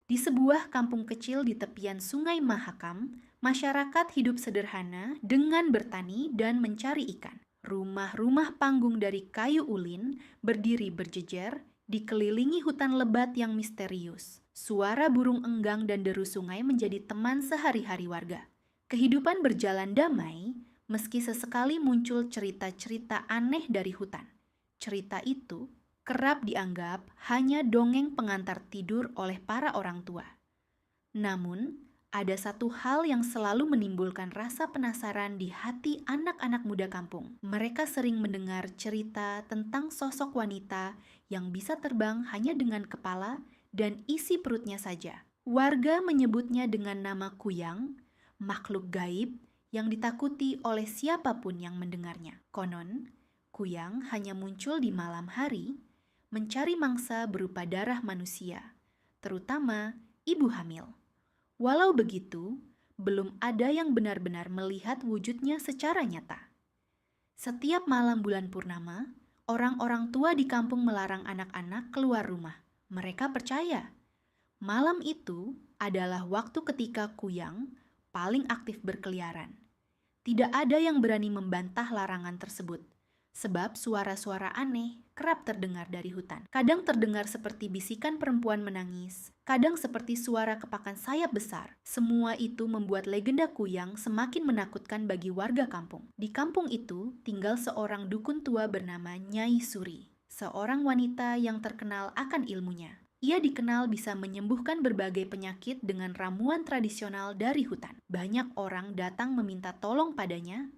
Di sebuah kampung kecil di tepian Sungai Mahakam, masyarakat hidup sederhana dengan bertani dan mencari ikan. Rumah-rumah panggung dari kayu ulin berdiri berjejer, dikelilingi hutan lebat yang misterius. Suara burung enggang dan deru sungai menjadi teman sehari-hari warga. Kehidupan berjalan damai, meski sesekali muncul cerita-cerita aneh dari hutan. Cerita itu kerap dianggap hanya dongeng pengantar tidur oleh para orang tua. Namun, ada satu hal yang selalu menimbulkan rasa penasaran di hati anak-anak muda kampung. Mereka sering mendengar cerita tentang sosok wanita yang bisa terbang hanya dengan kepala dan isi perutnya saja. Warga menyebutnya dengan nama Kuyang, makhluk gaib yang ditakuti oleh siapapun yang mendengarnya. Konon, Kuyang hanya muncul di malam hari, mencari mangsa berupa darah manusia, terutama ibu hamil. Walau begitu, belum ada yang benar-benar melihat wujudnya secara nyata. Setiap malam bulan purnama, orang-orang tua di kampung melarang anak-anak keluar rumah. Mereka percaya malam itu adalah waktu ketika Kuyang paling aktif berkeliaran. Tidak ada yang berani membantah larangan tersebut, sebab suara-suara aneh kerap terdengar dari hutan. Kadang terdengar seperti bisikan perempuan menangis, kadang seperti suara kepakan sayap besar. Semua itu membuat legenda Kuyang semakin menakutkan bagi warga kampung. Di kampung itu tinggal seorang dukun tua bernama Nyai Suri, seorang wanita yang terkenal akan ilmunya. Ia dikenal bisa menyembuhkan berbagai penyakit dengan ramuan tradisional dari hutan. Banyak orang datang meminta tolong padanya,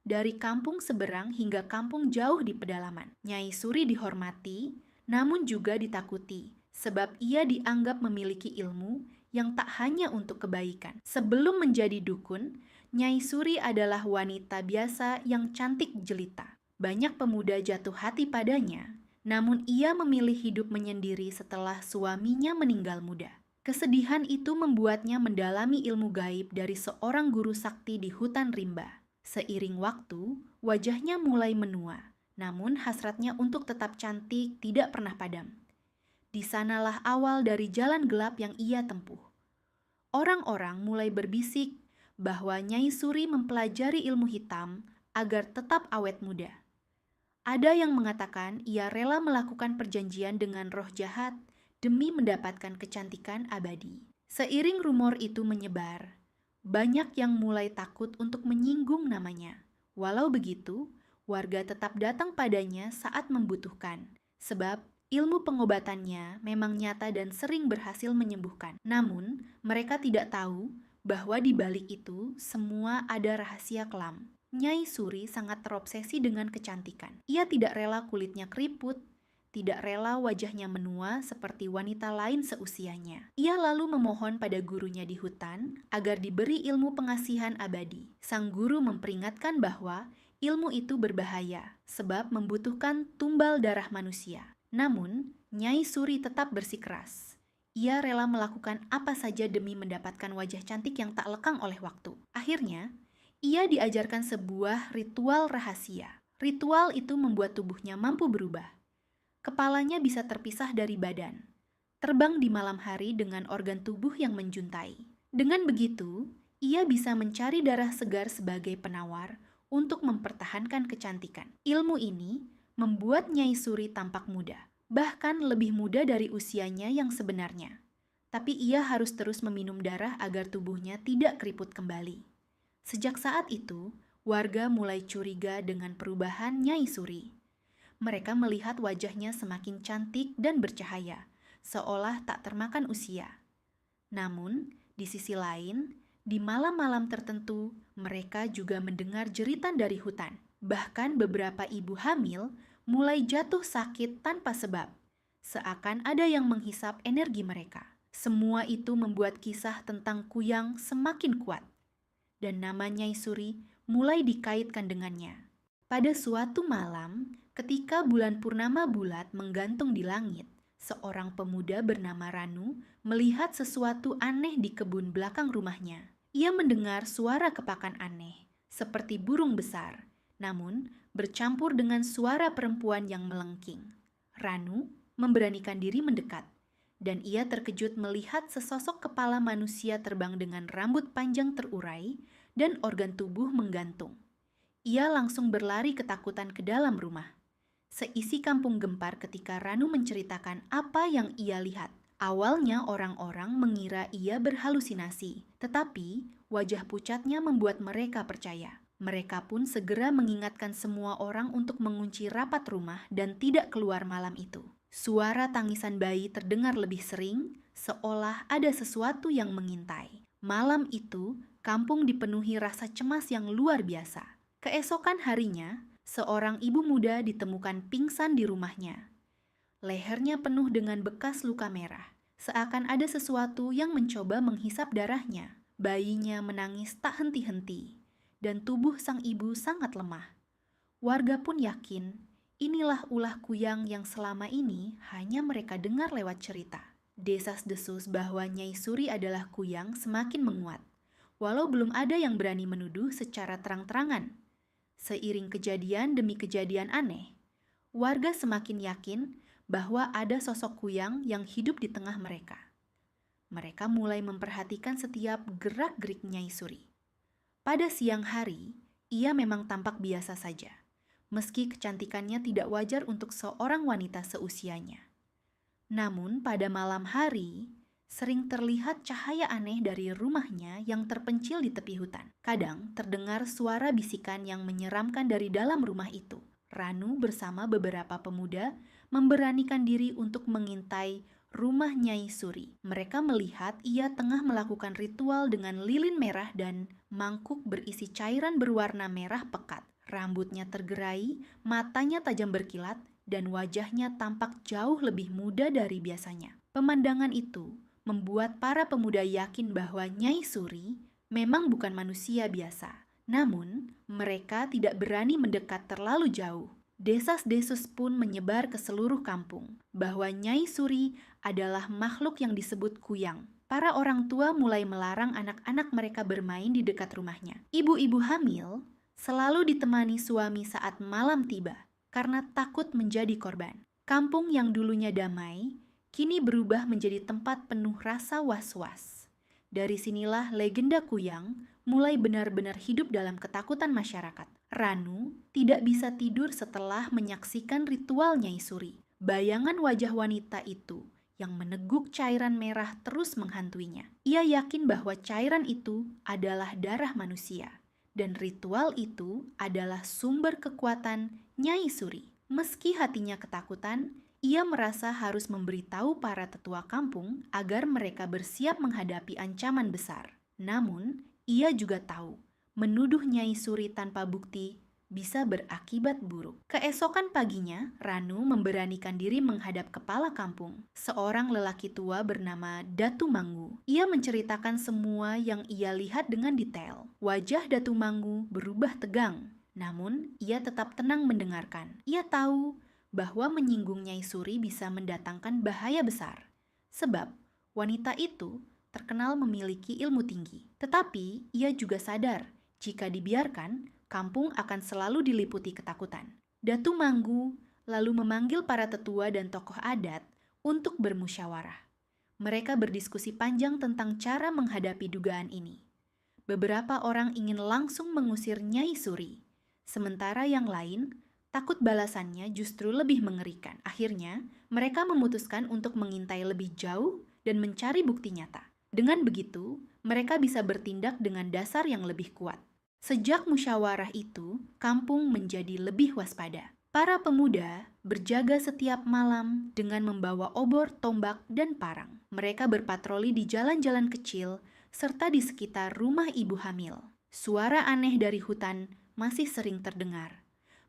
dari kampung seberang hingga kampung jauh di pedalaman. Nyai Suri dihormati, namun juga ditakuti, sebab ia dianggap memiliki ilmu yang tak hanya untuk kebaikan. Sebelum menjadi dukun, Nyai Suri adalah wanita biasa yang cantik jelita. Banyak pemuda jatuh hati padanya, namun ia memilih hidup menyendiri setelah suaminya meninggal muda. Kesedihan itu membuatnya mendalami ilmu gaib dari seorang guru sakti di hutan rimba. Seiring waktu, wajahnya mulai menua, namun hasratnya untuk tetap cantik tidak pernah padam. Di sanalah awal dari jalan gelap yang ia tempuh. Orang-orang mulai berbisik bahwa Nyai Suri mempelajari ilmu hitam agar tetap awet muda. Ada yang mengatakan ia rela melakukan perjanjian dengan roh jahat demi mendapatkan kecantikan abadi. Seiring rumor itu menyebar, banyak yang mulai takut untuk menyinggung namanya. Walau begitu, warga tetap datang padanya saat membutuhkan, sebab ilmu pengobatannya memang nyata dan sering berhasil menyembuhkan. Namun, mereka tidak tahu bahwa di balik itu semua ada rahasia kelam. Nyai Suri sangat terobsesi dengan kecantikan. Ia tidak rela kulitnya keriput, tidak rela wajahnya menua seperti wanita lain seusianya. Ia lalu memohon pada gurunya di hutan agar diberi ilmu pengasihan abadi. Sang guru memperingatkan bahwa ilmu itu berbahaya sebab membutuhkan tumbal darah manusia. Namun, Nyai Suri tetap bersikeras. Ia rela melakukan apa saja demi mendapatkan wajah cantik yang tak lekang oleh waktu. Akhirnya, ia diajarkan sebuah ritual rahasia. Ritual itu membuat tubuhnya mampu berubah. Kepalanya bisa terpisah dari badan, terbang di malam hari dengan organ tubuh yang menjuntai. Dengan begitu, ia bisa mencari darah segar sebagai penawar untuk mempertahankan kecantikan. Ilmu ini membuat Nyai Suri tampak muda, bahkan lebih muda dari usianya yang sebenarnya. Tapi ia harus terus meminum darah agar tubuhnya tidak keriput kembali. Sejak saat itu, warga mulai curiga dengan perubahan Nyai Suri. Mereka melihat wajahnya semakin cantik dan bercahaya, seolah tak termakan usia. Namun, di sisi lain, di malam-malam tertentu, mereka juga mendengar jeritan dari hutan. Bahkan beberapa ibu hamil mulai jatuh sakit tanpa sebab, seakan ada yang menghisap energi mereka. Semua itu membuat kisah tentang Kuyang semakin kuat, dan nama Nyai Suri mulai dikaitkan dengannya. Pada suatu malam, ketika bulan purnama bulat menggantung di langit, seorang pemuda bernama Ranu melihat sesuatu aneh di kebun belakang rumahnya. Ia mendengar suara kepakan aneh, seperti burung besar, namun bercampur dengan suara perempuan yang melengking. Ranu memberanikan diri mendekat. dan ia terkejut melihat sesosok kepala manusia terbang dengan rambut panjang terurai dan organ tubuh menggantung. Ia langsung berlari ketakutan ke dalam rumah. Seisi kampung gempar ketika Ranu menceritakan apa yang ia lihat. Awalnya orang-orang mengira ia berhalusinasi, tetapi wajah pucatnya membuat mereka percaya. Mereka pun segera mengingatkan semua orang untuk mengunci rapat rumah dan tidak keluar malam itu. Suara tangisan bayi terdengar lebih sering, seolah ada sesuatu yang mengintai. Malam itu, kampung dipenuhi rasa cemas yang luar biasa. Keesokan harinya, seorang ibu muda ditemukan pingsan di rumahnya. Lehernya penuh dengan bekas luka merah, seakan ada sesuatu yang mencoba menghisap darahnya. Bayinya menangis tak henti-henti, dan tubuh sang ibu sangat lemah. Warga pun yakin, inilah ulah kuyang yang selama ini hanya mereka dengar lewat cerita. Desas-desus bahwa Nyai Suri adalah kuyang semakin menguat, walau belum ada yang berani menuduh secara terang-terangan. Seiring kejadian demi kejadian aneh, warga semakin yakin bahwa ada sosok kuyang yang hidup di tengah mereka. Mereka mulai memperhatikan setiap gerak-gerik Nyai Suri. Pada siang hari, ia memang tampak biasa saja, meski kecantikannya tidak wajar untuk seorang wanita seusianya. Namun pada malam hari, sering terlihat cahaya aneh dari rumahnya yang terpencil di tepi hutan. Kadang terdengar suara bisikan yang menyeramkan dari dalam rumah itu. Ranu bersama beberapa pemuda memberanikan diri untuk mengintai rumah Nyai Suri. Mereka melihat ia tengah melakukan ritual dengan lilin merah dan mangkuk berisi cairan berwarna merah pekat. Rambutnya tergerai, matanya tajam berkilat, dan wajahnya tampak jauh lebih muda dari biasanya. Pemandangan itu membuat para pemuda yakin bahwa Nyai Suri memang bukan manusia biasa. Namun, mereka tidak berani mendekat terlalu jauh. Desas-desus pun menyebar ke seluruh kampung bahwa Nyai Suri adalah makhluk yang disebut kuyang. Para orang tua mulai melarang anak-anak mereka bermain di dekat rumahnya. Ibu-ibu hamil selalu ditemani suami saat malam tiba karena takut menjadi korban. Kampung yang dulunya damai kini berubah menjadi tempat penuh rasa was-was. Dari sinilah legenda kuyang mulai benar-benar hidup dalam ketakutan masyarakat. Ranu tidak bisa tidur setelah menyaksikan ritual Nyai Suri. Bayangan wajah wanita itu yang meneguk cairan merah terus menghantuinya. Ia yakin bahwa cairan itu adalah darah manusia, dan ritual itu adalah sumber kekuatan Nyai Suri. Meski hatinya ketakutan, ia merasa harus memberitahu para tetua kampung agar mereka bersiap menghadapi ancaman besar. Namun, ia juga tahu, menuduh Nyai Suri tanpa bukti bisa berakibat buruk. Keesokan paginya, Ranu memberanikan diri menghadap kepala kampung, seorang lelaki tua bernama Datu Manggu. Ia menceritakan semua yang ia lihat dengan detail. Wajah Datu Manggu berubah tegang, namun ia tetap tenang mendengarkan. Ia tahu bahwa menyinggung Nyai Suri bisa mendatangkan bahaya besar, sebab wanita itu terkenal memiliki ilmu tinggi. Tetapi ia juga sadar, jika dibiarkan, kampung akan selalu diliputi ketakutan. Datu Manggu lalu memanggil para tetua dan tokoh adat untuk bermusyawarah. Mereka berdiskusi panjang tentang cara menghadapi dugaan ini. Beberapa orang ingin langsung mengusir Nyai Suri, sementara yang lain takut balasannya justru lebih mengerikan. Akhirnya, mereka memutuskan untuk mengintai lebih jauh dan mencari bukti nyata. Dengan begitu, mereka bisa bertindak dengan dasar yang lebih kuat. Sejak musyawarah itu, kampung menjadi lebih waspada. Para pemuda berjaga setiap malam dengan membawa obor, tombak, dan parang. Mereka berpatroli di jalan-jalan kecil serta di sekitar rumah ibu hamil. Suara aneh dari hutan masih sering terdengar,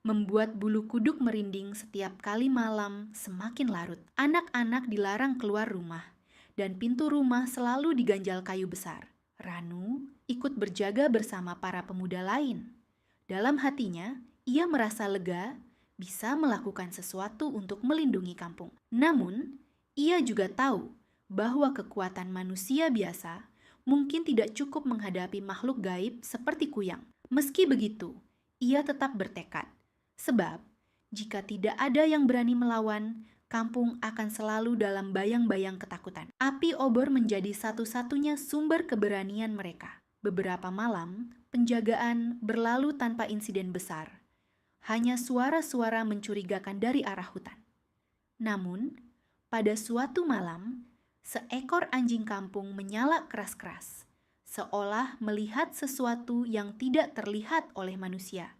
membuat bulu kuduk merinding setiap kali malam semakin larut. Anak-anak dilarang keluar rumah, dan pintu rumah selalu diganjal kayu besar. Ranu ikut berjaga bersama para pemuda lain. Dalam hatinya, ia merasa lega bisa melakukan sesuatu untuk melindungi kampung. Namun, ia juga tahu bahwa kekuatan manusia biasa mungkin tidak cukup menghadapi makhluk gaib seperti kuyang. Meski begitu, ia tetap bertekad. Sebab, jika tidak ada yang berani melawan, kampung akan selalu dalam bayang-bayang ketakutan. Api obor menjadi satu-satunya sumber keberanian mereka. Beberapa malam, penjagaan berlalu tanpa insiden besar. Hanya suara-suara mencurigakan dari arah hutan. Namun, pada suatu malam, seekor anjing kampung menyala keras-keras, seolah melihat sesuatu yang tidak terlihat oleh manusia.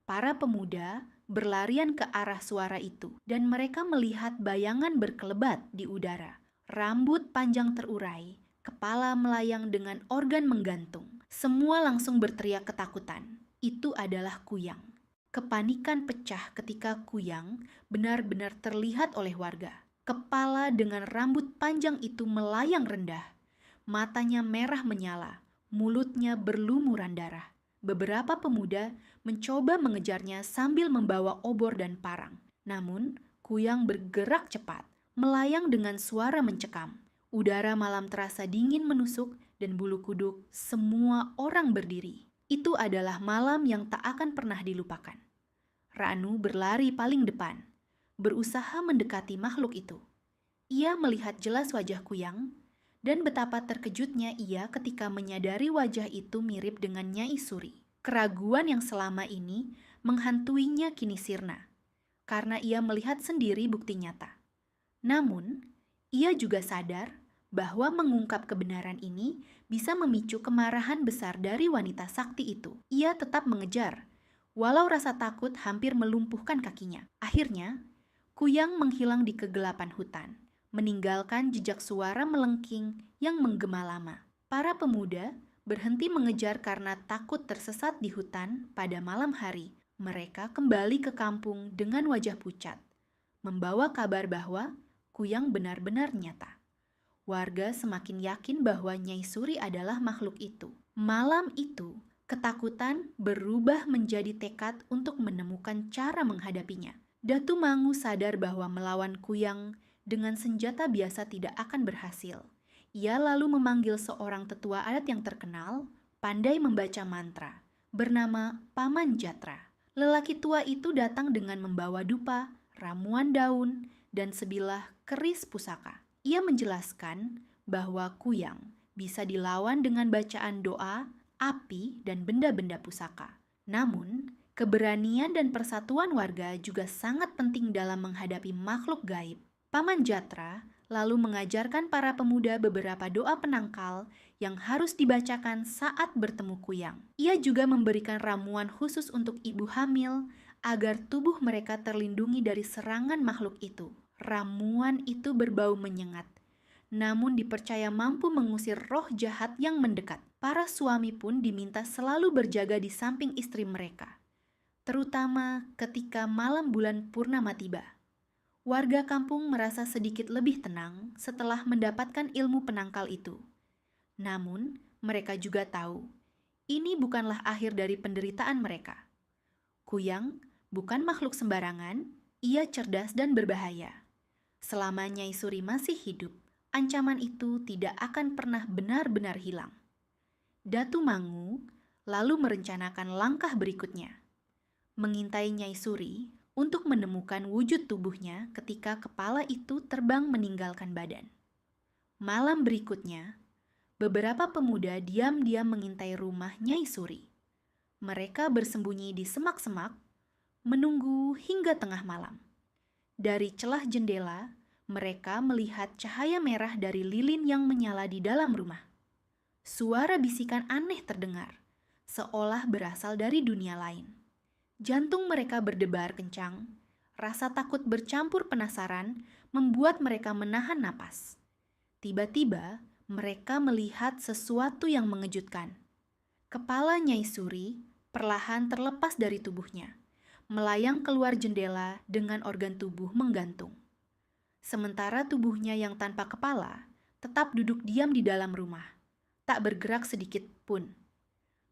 Para pemuda berlarian ke arah suara itu, dan mereka melihat bayangan berkelebat di udara. Rambut panjang terurai, kepala melayang dengan organ menggantung. Semua langsung berteriak ketakutan. Itu adalah Kuyang. Kepanikan pecah ketika Kuyang benar-benar terlihat oleh warga. Kepala dengan rambut panjang itu melayang rendah. Matanya merah menyala, mulutnya berlumuran darah. Beberapa pemuda mencoba mengejarnya sambil membawa obor dan parang. Namun, Kuyang bergerak cepat, melayang dengan suara mencekam. Udara malam terasa dingin menusuk dan bulu kuduk semua orang berdiri. Itu adalah malam yang tak akan pernah dilupakan. Ranu berlari paling depan, berusaha mendekati makhluk itu. Ia melihat jelas wajah Kuyang, dan betapa terkejutnya ia ketika menyadari wajah itu mirip dengan Nyai Suri. Keraguan yang selama ini menghantuinya kini sirna, karena ia melihat sendiri bukti nyata. Namun, ia juga sadar bahwa mengungkap kebenaran ini bisa memicu kemarahan besar dari wanita sakti itu. Ia tetap mengejar, walau rasa takut hampir melumpuhkan kakinya. Akhirnya, Kuyang menghilang di kegelapan hutan, meninggalkan jejak suara melengking yang menggema lama. Para pemuda berhenti mengejar karena takut tersesat di hutan pada malam hari. Mereka kembali ke kampung dengan wajah pucat, membawa kabar bahwa Kuyang benar-benar nyata. Warga semakin yakin bahwa Nyai Suri adalah makhluk itu. Malam itu, ketakutan berubah menjadi tekad untuk menemukan cara menghadapinya. Datu Mangu sadar bahwa melawan Kuyang dengan senjata biasa tidak akan berhasil. Ia lalu memanggil seorang tetua adat yang terkenal, pandai membaca mantra, bernama Paman Jatra. Lelaki tua itu datang dengan membawa dupa, ramuan daun, dan sebilah keris pusaka. Ia menjelaskan bahwa Kuyang bisa dilawan dengan bacaan doa, api, dan benda-benda pusaka. Namun, keberanian dan persatuan warga juga sangat penting dalam menghadapi makhluk gaib. Paman Jatra lalu mengajarkan para pemuda beberapa doa penangkal yang harus dibacakan saat bertemu Kuyang. Ia juga memberikan ramuan khusus untuk ibu hamil agar tubuh mereka terlindungi dari serangan makhluk itu. Ramuan itu berbau menyengat, namun dipercaya mampu mengusir roh jahat yang mendekat. Para suami pun diminta selalu berjaga di samping istri mereka, terutama ketika malam bulan purnama tiba. Warga kampung merasa sedikit lebih tenang setelah mendapatkan ilmu penangkal itu. Namun, mereka juga tahu, ini bukanlah akhir dari penderitaan mereka. Kuyang bukan makhluk sembarangan, ia cerdas dan berbahaya. Selama Nyai Suri masih hidup, ancaman itu tidak akan pernah benar-benar hilang. Datu Mangu lalu merencanakan langkah berikutnya, mengintai Nyai Suri untuk menemukan wujud tubuhnya ketika kepala itu terbang meninggalkan badan. Malam berikutnya, beberapa pemuda diam-diam mengintai rumah Nyai Suri. Mereka bersembunyi di semak-semak, menunggu hingga tengah malam. Dari celah jendela, mereka melihat cahaya merah dari lilin yang menyala di dalam rumah. Suara bisikan aneh terdengar, seolah berasal dari dunia lain. Jantung mereka berdebar kencang, rasa takut bercampur penasaran membuat mereka menahan napas. Tiba-tiba, mereka melihat sesuatu yang mengejutkan. Kepala Nyai Suri perlahan terlepas dari tubuhnya, melayang keluar jendela dengan organ tubuh menggantung. Sementara tubuhnya yang tanpa kepala tetap duduk diam di dalam rumah, tak bergerak sedikit pun.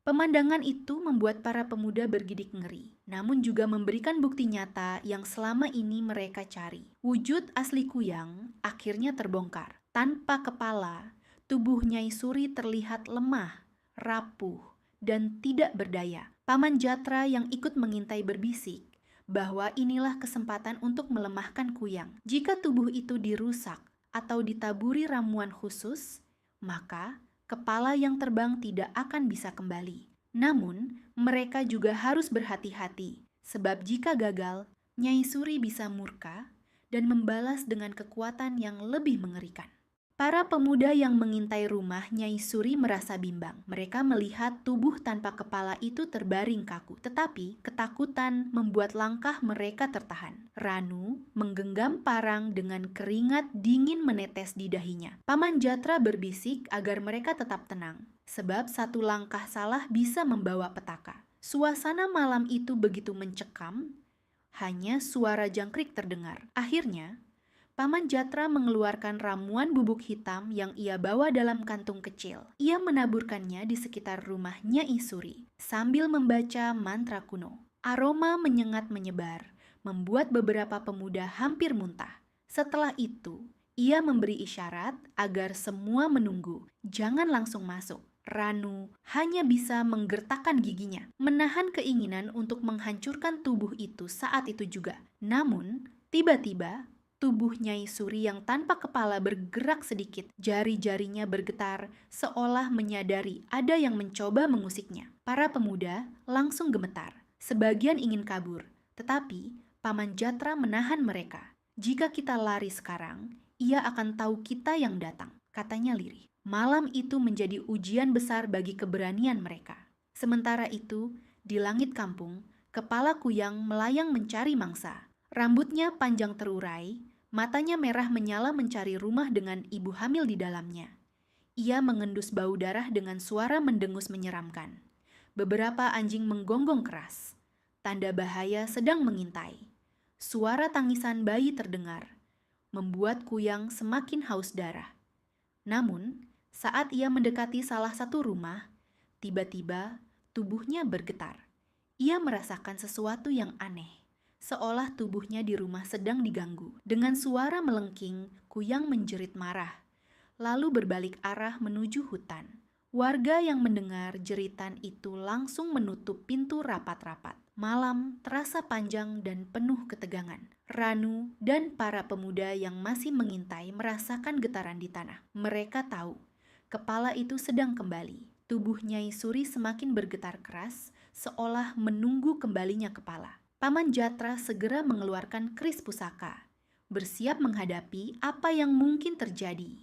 Pemandangan itu membuat para pemuda bergidik ngeri, namun juga memberikan bukti nyata yang selama ini mereka cari. Wujud asli Kuyang akhirnya terbongkar. Tanpa kepala, tubuh Nyai Suri terlihat lemah, rapuh, dan tidak berdaya. Paman Jatra yang ikut mengintai berbisik bahwa inilah kesempatan untuk melemahkan kuyang. Jika tubuh itu dirusak atau ditaburi ramuan khusus, maka kepala yang terbang tidak akan bisa kembali. Namun, mereka juga harus berhati-hati, sebab jika gagal, Nyai Suri bisa murka dan membalas dengan kekuatan yang lebih mengerikan. Para pemuda yang mengintai rumah Nyai Suri merasa bimbang. Mereka melihat tubuh tanpa kepala itu terbaring kaku, tetapi ketakutan membuat langkah mereka tertahan. Ranu menggenggam parang dengan keringat dingin menetes di dahinya. Paman Jatra berbisik agar mereka tetap tenang, sebab satu langkah salah bisa membawa petaka. Suasana malam itu begitu mencekam, hanya suara jangkrik terdengar. Akhirnya, Paman Jatra mengeluarkan ramuan bubuk hitam yang ia bawa dalam kantung kecil. Ia menaburkannya di sekitar rumah Nyai Suri sambil membaca mantra kuno. Aroma menyengat menyebar, membuat beberapa pemuda hampir muntah. Setelah itu, ia memberi isyarat agar semua menunggu, jangan langsung masuk. Ranu hanya bisa menggertakkan giginya, menahan keinginan untuk menghancurkan tubuh itu saat itu juga. Namun, tiba-tiba tubuh Nyai Suri yang tanpa kepala bergerak sedikit. Jari-jarinya bergetar seolah menyadari ada yang mencoba mengusiknya. Para pemuda langsung gemetar. Sebagian ingin kabur, tetapi Paman Jatra menahan mereka. Jika kita lari sekarang, ia akan tahu kita yang datang, katanya lirih. Malam itu menjadi ujian besar bagi keberanian mereka. Sementara itu, di langit kampung, kepala kuyang melayang mencari mangsa. Rambutnya panjang terurai, matanya merah menyala mencari rumah dengan ibu hamil di dalamnya. Ia mengendus bau darah dengan suara mendengus menyeramkan. Beberapa anjing menggonggong keras. Tanda bahaya sedang mengintai. Suara tangisan bayi terdengar, membuat kuyang semakin haus darah. Namun, saat ia mendekati salah satu rumah, tiba-tiba tubuhnya bergetar. Ia merasakan sesuatu yang aneh. Seolah tubuhnya di rumah sedang diganggu. Dengan suara melengking, kuyang menjerit marah, lalu berbalik arah menuju hutan. Warga yang mendengar jeritan itu langsung menutup pintu rapat-rapat. Malam terasa panjang dan penuh ketegangan. Ranu dan para pemuda yang masih mengintai merasakan getaran di tanah. Mereka tahu, kepala itu sedang kembali. Tubuh Nyai Suri semakin bergetar keras, seolah menunggu kembalinya kepala. Paman Jatra segera mengeluarkan keris pusaka, bersiap menghadapi apa yang mungkin terjadi.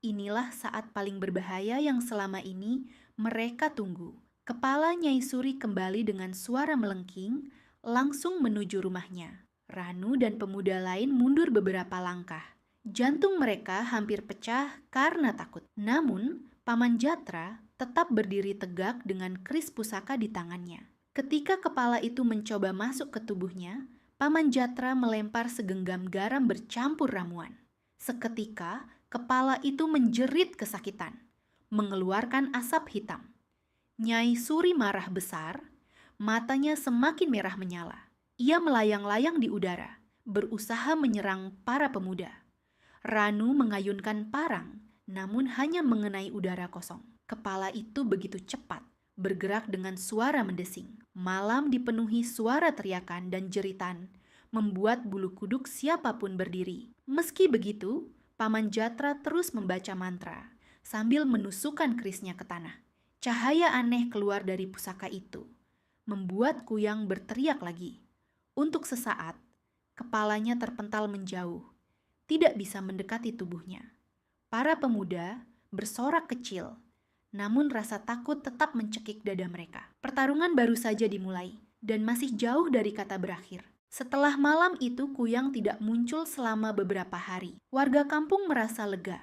Inilah saat paling berbahaya yang selama ini mereka tunggu. Kepala Nyai Suri kembali dengan suara melengking, langsung menuju rumahnya. Ranu dan pemuda lain mundur beberapa langkah. Jantung mereka hampir pecah karena takut. Namun, Paman Jatra tetap berdiri tegak dengan keris pusaka di tangannya. Ketika kepala itu mencoba masuk ke tubuhnya, Paman Jatra melempar segenggam garam bercampur ramuan. Seketika, kepala itu menjerit kesakitan, mengeluarkan asap hitam. Nyai Suri marah besar, matanya semakin merah menyala. Ia melayang-layang di udara, berusaha menyerang para pemuda. Ranu mengayunkan parang, namun hanya mengenai udara kosong. Kepala itu begitu cepat, bergerak dengan suara mendesing. Malam dipenuhi suara teriakan dan jeritan, membuat bulu kuduk siapapun berdiri. Meski begitu, Paman Jatra terus membaca mantra, sambil menusukkan kerisnya ke tanah. Cahaya aneh keluar dari pusaka itu, membuat kuyang berteriak lagi. Untuk sesaat, kepalanya terpental menjauh, tidak bisa mendekati tubuhnya. Para pemuda bersorak kecil, namun rasa takut tetap mencekik dada mereka. Pertarungan baru saja dimulai dan masih jauh dari kata berakhir. Setelah malam itu kuyang tidak muncul selama beberapa hari. Warga kampung merasa lega.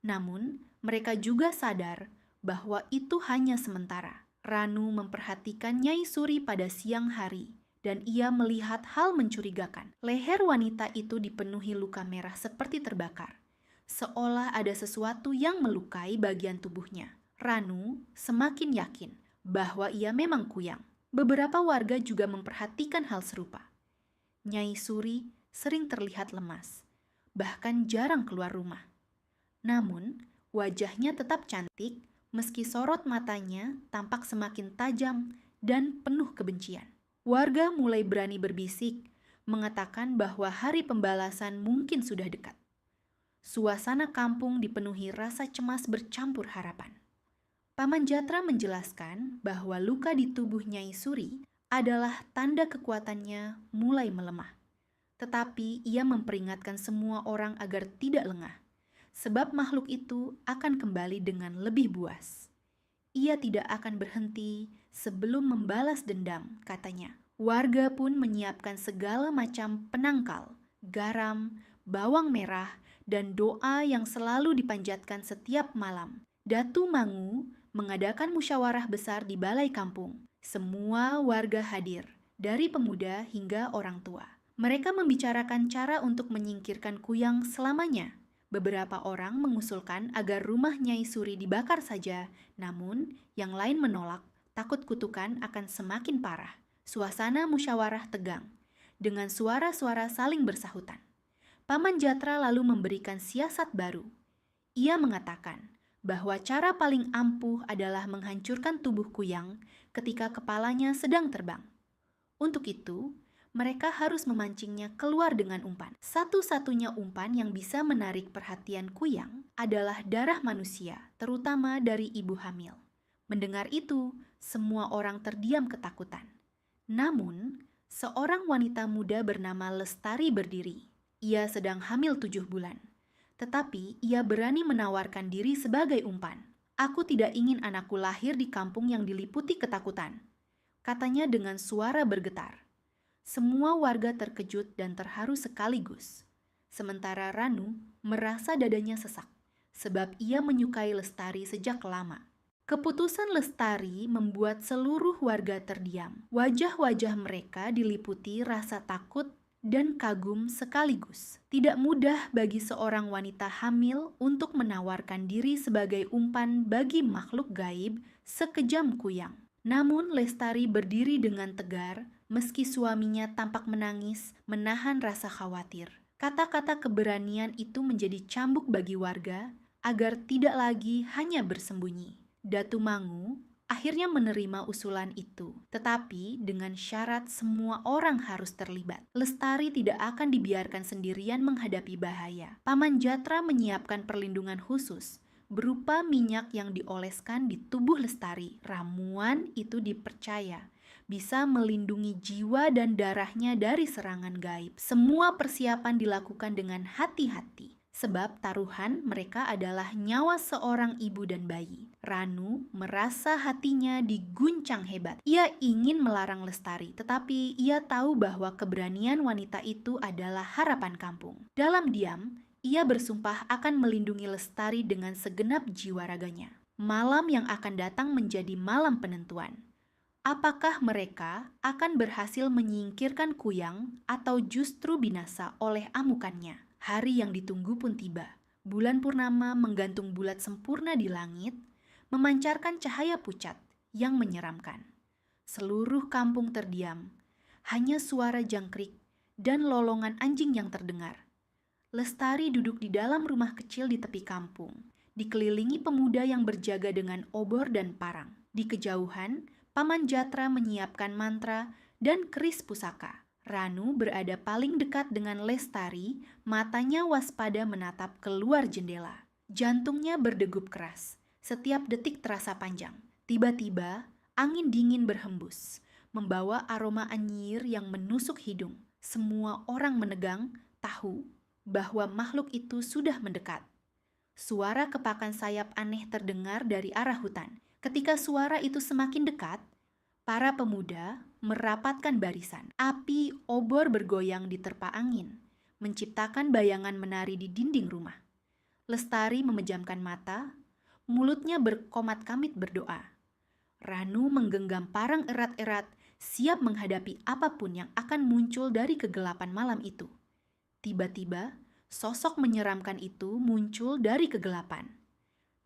Namun, mereka juga sadar bahwa itu hanya sementara. Ranu memperhatikan Nyai Suri pada siang hari dan ia melihat hal mencurigakan. Leher wanita itu dipenuhi luka merah seperti terbakar, seolah ada sesuatu yang melukai bagian tubuhnya. Ranu semakin yakin bahwa ia memang kuyang. Beberapa warga juga memperhatikan hal serupa. Nyai Suri sering terlihat lemas, bahkan jarang keluar rumah. Namun, wajahnya tetap cantik meski sorot matanya tampak semakin tajam dan penuh kebencian. Warga mulai berani berbisik, mengatakan bahwa hari pembalasan mungkin sudah dekat. Suasana kampung dipenuhi rasa cemas bercampur harapan. Paman Jatra menjelaskan bahwa luka di tubuh Nyai Suri adalah tanda kekuatannya mulai melemah. Tetapi ia memperingatkan semua orang agar tidak lengah, sebab makhluk itu akan kembali dengan lebih buas. Ia tidak akan berhenti sebelum membalas dendam, katanya. Warga pun menyiapkan segala macam penangkal, garam, bawang merah, dan doa yang selalu dipanjatkan setiap malam. Datu Mangu mengadakan musyawarah besar di balai kampung. Semua warga hadir, dari pemuda hingga orang tua. Mereka membicarakan cara untuk menyingkirkan Kuyang selamanya. Beberapa orang mengusulkan agar rumah Nyai Suri dibakar saja, namun yang lain menolak, takut kutukan akan semakin parah. Suasana musyawarah tegang, dengan suara-suara saling bersahutan. Paman Jatra lalu memberikan siasat baru. Ia mengatakan bahwa cara paling ampuh adalah menghancurkan tubuh Kuyang ketika kepalanya sedang terbang. Untuk itu, mereka harus memancingnya keluar dengan umpan. Satu-satunya umpan yang bisa menarik perhatian Kuyang adalah darah manusia, terutama dari ibu hamil. Mendengar itu, semua orang terdiam ketakutan. Namun, seorang wanita muda bernama Lestari berdiri. Ia sedang hamil 7 bulan. Tetapi ia berani menawarkan diri sebagai umpan. Aku tidak ingin anakku lahir di kampung yang diliputi ketakutan, katanya dengan suara bergetar. Semua warga terkejut dan terharu sekaligus. Sementara Ranu merasa dadanya sesak, sebab ia menyukai Lestari sejak lama. Keputusan Lestari membuat seluruh warga terdiam. Wajah-wajah mereka diliputi rasa takut dan kagum sekaligus. Tidak mudah bagi seorang wanita hamil untuk menawarkan diri sebagai umpan bagi makhluk gaib sekejam Kuyang. Namun Lestari berdiri dengan tegar, meski suaminya tampak menangis, menahan rasa khawatir. Kata-kata keberanian itu menjadi cambuk bagi warga agar tidak lagi hanya bersembunyi. Datu Mangu akhirnya menerima usulan itu, tetapi dengan syarat semua orang harus terlibat. Lestari tidak akan dibiarkan sendirian menghadapi bahaya. Paman Jatra menyiapkan perlindungan khusus berupa minyak yang dioleskan di tubuh Lestari. Ramuan itu dipercaya bisa melindungi jiwa dan darahnya dari serangan gaib. Semua persiapan dilakukan dengan hati-hati, sebab taruhan mereka adalah nyawa seorang ibu dan bayi. Ranu merasa hatinya diguncang hebat. Ia ingin melarang Lestari, tetapi ia tahu bahwa keberanian wanita itu adalah harapan kampung. Dalam diam, ia bersumpah akan melindungi Lestari dengan segenap jiwa raganya. Malam yang akan datang menjadi malam penentuan. Apakah mereka akan berhasil menyingkirkan Kuyang atau justru binasa oleh amukannya? Hari yang ditunggu pun tiba. Bulan purnama menggantung bulat sempurna di langit, memancarkan cahaya pucat yang menyeramkan. Seluruh kampung terdiam, hanya suara jangkrik dan lolongan anjing yang terdengar. Lestari duduk di dalam rumah kecil di tepi kampung, dikelilingi pemuda yang berjaga dengan obor dan parang. Di kejauhan, Paman Jatra menyiapkan mantra dan keris pusaka. Ranu berada paling dekat dengan Lestari, matanya waspada menatap keluar jendela. Jantungnya berdegup keras, setiap detik terasa panjang. Tiba-tiba, angin dingin berhembus, membawa aroma anyir yang menusuk hidung. Semua orang menegang, tahu bahwa makhluk itu sudah mendekat. Suara kepakan sayap aneh terdengar dari arah hutan. Ketika suara itu semakin dekat, para pemuda merapatkan barisan. Api obor bergoyang diterpa angin, menciptakan bayangan menari di dinding rumah. Lestari memejamkan mata, mulutnya berkomat-kamit berdoa. Ranu menggenggam parang erat-erat, siap menghadapi apapun yang akan muncul dari kegelapan malam itu. Tiba-tiba, sosok menyeramkan itu muncul dari kegelapan.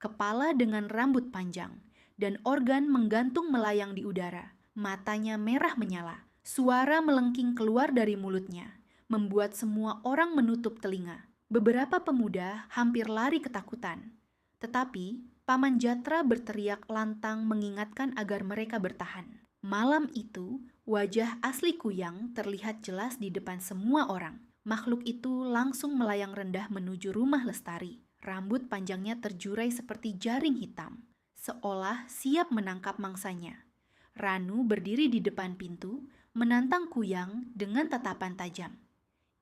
Kepala dengan rambut panjang dan organ menggantung melayang di udara. Matanya merah menyala. Suara melengking keluar dari mulutnya, membuat semua orang menutup telinga. Beberapa pemuda hampir lari ketakutan. Tetapi, Paman Jatra berteriak lantang mengingatkan agar mereka bertahan. Malam itu, wajah asli Kuyang terlihat jelas di depan semua orang. Makhluk itu langsung melayang rendah menuju rumah Lestari. Rambut panjangnya terjurai seperti jaring hitam, seolah siap menangkap mangsanya. Ranu berdiri di depan pintu, menantang Kuyang dengan tatapan tajam.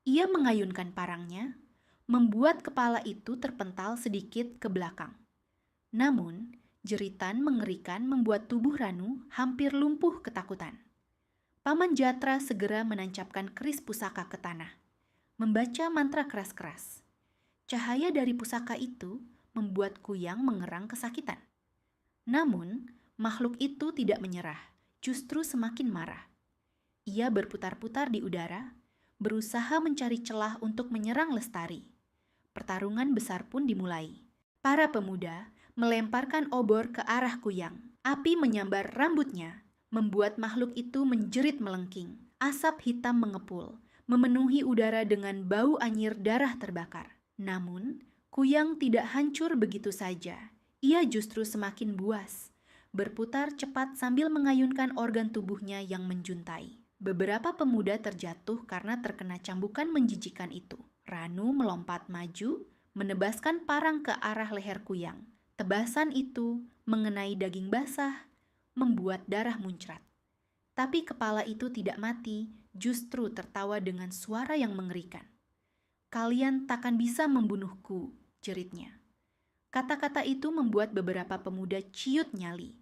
Ia mengayunkan parangnya, membuat kepala itu terpental sedikit ke belakang. Namun, jeritan mengerikan membuat tubuh Ranu hampir lumpuh ketakutan. Paman Jatra segera menancapkan keris pusaka ke tanah, membaca mantra keras-keras. Cahaya dari pusaka itu membuat Kuyang mengerang kesakitan. Namun, makhluk itu tidak menyerah, justru semakin marah. Ia berputar-putar di udara, berusaha mencari celah untuk menyerang Lestari. Pertarungan besar pun dimulai. Para pemuda melemparkan obor ke arah Kuyang. Api menyambar rambutnya, membuat makhluk itu menjerit melengking. Asap hitam mengepul, memenuhi udara dengan bau anyir darah terbakar. Namun, Kuyang tidak hancur begitu saja. Ia justru semakin buas, berputar cepat sambil mengayunkan organ tubuhnya yang menjuntai. Beberapa pemuda terjatuh karena terkena cambukan menjijikan itu. Ranu melompat maju, menebaskan parang ke arah leher Kuyang. Tebasan itu mengenai daging basah, membuat darah muncrat. Tapi kepala itu tidak mati, justru tertawa dengan suara yang mengerikan. "Kalian takkan bisa membunuhku," jeritnya. Kata-kata itu membuat beberapa pemuda ciut nyali.